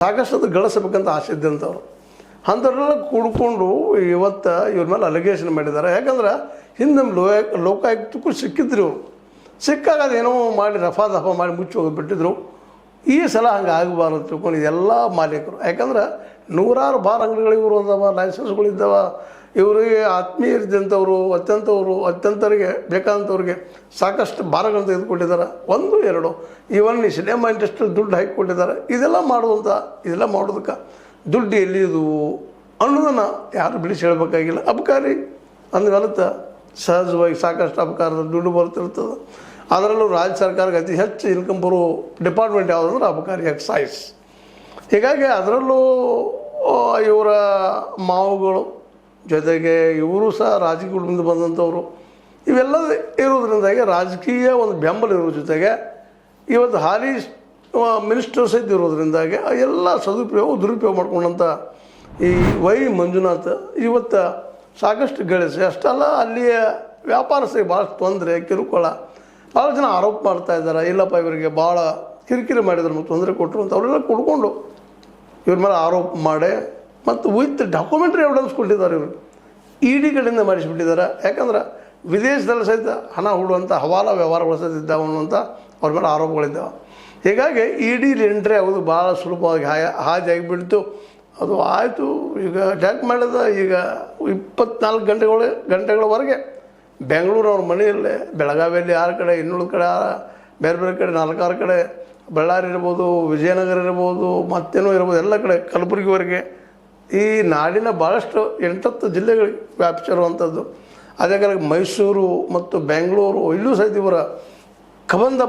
ಸಾಕಷ್ಟು ಅದು ಗಳಿಸಬೇಕಂತ ಆಸೆ ಇದ್ದಂಥವ್ರು ಅಂಥವ್ರೆಲ್ಲ ಕೂಡ್ಕೊಂಡು ಇವತ್ತು ಇವ್ರ ಮೇಲೆ ಅಲಿಗೇಷನ್ ಮಾಡಿದ್ದಾರೆ. ಯಾಕಂದ್ರೆ ಹಿಂದೆ ನಮ್ಮ ಲೋಕಾಯುಕ್ತಕ್ಕೂ ಸಿಕ್ಕಿದ್ರು ಇವರು. ಸಿಕ್ಕಾಗ ಅದೇನೋ ಮಾಡಿ ರಫಾ ದಫಾ ಮಾಡಿ ಮುಚ್ಚಿ ಹೋಗಿಬಿಟ್ಟಿದ್ರು. ಈ ಸಲ ಹಂಗೆ ಆಗಬಾರ್ದು ತಿಳ್ಕೊಂಡು ಇದೆಲ್ಲ ಮಾಲೀಕರು, ಯಾಕಂದ್ರೆ ನೂರಾರು ಬಾರ್ ಅಂಗಡಿಗಳು ಇವರು ಅದಾವ, ಲೈಸೆನ್ಸ್ಗಳಿದ್ದಾವ. ಇವರಿಗೆ ಆತ್ಮೀಯರಿದ್ದಂಥವ್ರು ಅತ್ಯಂತರಿಗೆ ಬೇಕಾದಂಥವ್ರಿಗೆ ಸಾಕಷ್ಟು ಬಾರಗಳನ್ನು ತೆಗೆದುಕೊಂಡಿದ್ದಾರೆ. 1 2 ಇವನ್ ಈ ಸಿನಿಮಾ ಇಂಡಸ್ಟ್ರಿಯಲ್ಲಿ ದುಡ್ಡು ಹಾಕಿಕೊಂಡಿದ್ದಾರೆ. ಇದೆಲ್ಲ ಮಾಡೋದಕ್ಕೆ ದುಡ್ಡು ಎಲ್ಲಿದು ಅನ್ನೋದನ್ನು ಯಾರು ಬಿಡಿಸಿ ಹೇಳಬೇಕಾಗಿಲ್ಲ. ಅಬಕಾರಿ ಅಂದ್ಮೇಲೆ ಸಹಜವಾಗಿ ಸಾಕಷ್ಟು ಅಬಕಾರದ ದುಡ್ಡು ಬರ್ತಿರ್ತದೆ. ಅದರಲ್ಲೂ ರಾಜ್ಯ ಸರ್ಕಾರಕ್ಕೆ ಅತಿ ಹೆಚ್ಚು ಇನ್ಕಮ್ ಬರೋ ಡಿಪಾರ್ಟ್ಮೆಂಟ್ ಯಾವುದಂದ್ರೆ ಅಬಕಾರಿ ಎಕ್ಸೈಸ್. ಹೀಗಾಗಿ ಅದರಲ್ಲೂ ಇವರ ಮಾವುಗಳು ಜೊತೆಗೆ ಇವರು ಸಹ ರಾಜಕೀಯ ಕುಟುಂಬದಿಂದ ಬಂದಂಥವ್ರು. ಇವೆಲ್ಲ ಇರೋದ್ರಿಂದಾಗಿ ರಾಜಕೀಯ ಒಂದು ಬೆಂಬಲ ಇರೋ ಜೊತೆಗೆ ಇವತ್ತು ಹಾಲಿ ಮಿನಿಸ್ಟರ್ಸ್ ಇರೋದ್ರಿಂದಾಗಿ ಎಲ್ಲ ದುರುಪಯೋಗ ಮಾಡ್ಕೊಂಡಂಥ ಈ ವೈ ಮಂಜುನಾಥ್ ಇವತ್ತು ಸಾಕಷ್ಟು ಗಳಿಸಿ ಅಷ್ಟೆಲ್ಲ ಅಲ್ಲಿಯ ವ್ಯಾಪಾರಸ್ಥರಿಗೆ ಭಾಳ ತೊಂದರೆ ಕಿರುಕುಳ ಭಾಳ ಜನ ಆರೋಪ ಮಾಡ್ತಾ ಇದ್ದಾರೆ. ಇಲ್ಲಪ್ಪ ಇವರಿಗೆ ಭಾಳ ಕಿರಿಕಿರಿ ಮಾಡಿದ್ರು ಮತ್ತು ತೊಂದರೆ ಕೊಟ್ಟರು ಅಂತ ಅವರೆಲ್ಲ ಕೊಡ್ಕೊಂಡು ಇವ್ರ ಮೇಲೆ ಆರೋಪ ಮಾಡಿ ಮತ್ತು ವಿತ್ ಡಾಕ್ಯುಮೆಂಟ್ರಿ ಎವಿಡೆನ್ಸ್ ಕೊಟ್ಟಿದ್ದಾರೆ. ಇವರು ED ಕಡೆಯಿಂದ ಮಾಡಿಸಿಬಿಟ್ಟಿದ್ದಾರೆ. ಯಾಕಂದ್ರೆ ವಿದೇಶದಲ್ಲಿ ಸಹಿತ ಹಣ ಹೂಡುವಂಥ ಹವಾಲಾ ವ್ಯವಹಾರಗಳು ಸಹಿತ ಇದ್ದಾವೆ ಅನ್ನುವಂಥ ಅವ್ರ ಮೇಲೆ ಆರೋಪಗಳಿದ್ದಾವೆ. ಹೀಗಾಗಿ ED ಎಂಟ್ರಿ ಆಗೋದು ಭಾಳ ಸುಲಭವಾಗಿ ಹಾಜಾಗಿಬಿಡ್ತು. ಅದು ಆಯಿತು. ಈಗ ಟ್ಯಾಕ್ ಮಾಡಿದ ಈಗ 24 ಗಂಟೆಗಳವರೆಗೆ ಬೆಂಗಳೂರು ಅವ್ರ ಮನೆಯಲ್ಲೇ, ಬೆಳಗಾವಿಯಲ್ಲಿ 6 ಕಡೆ, ಇನ್ನುಳಿದ ಕಡೆ ಬೇರೆ ಬೇರೆ ಕಡೆ 4-6 ಕಡೆ, ಬಳ್ಳಾರಿ ಇರ್ಬೋದು, ವಿಜಯನಗರ ಇರ್ಬೋದು, ಮತ್ತೇನೋ ಇರ್ಬೋದು, ಎಲ್ಲ ಕಡೆ ಕಲಬುರಗಿವರೆಗೆ ಈ ನಾಡಿನ ಭಾಳಷ್ಟು 8-10 ಜಿಲ್ಲೆಗಳಿಗೆ ವ್ಯಾಪಿಸಿರುವಂಥದ್ದು. ಅದೇ ಕಾಲಕ್ಕೆ ಮೈಸೂರು ಮತ್ತು ಬೆಂಗಳೂರು ಇಲ್ಲೂ ಸಹಿತ ಇವರ ಕಬಂಧ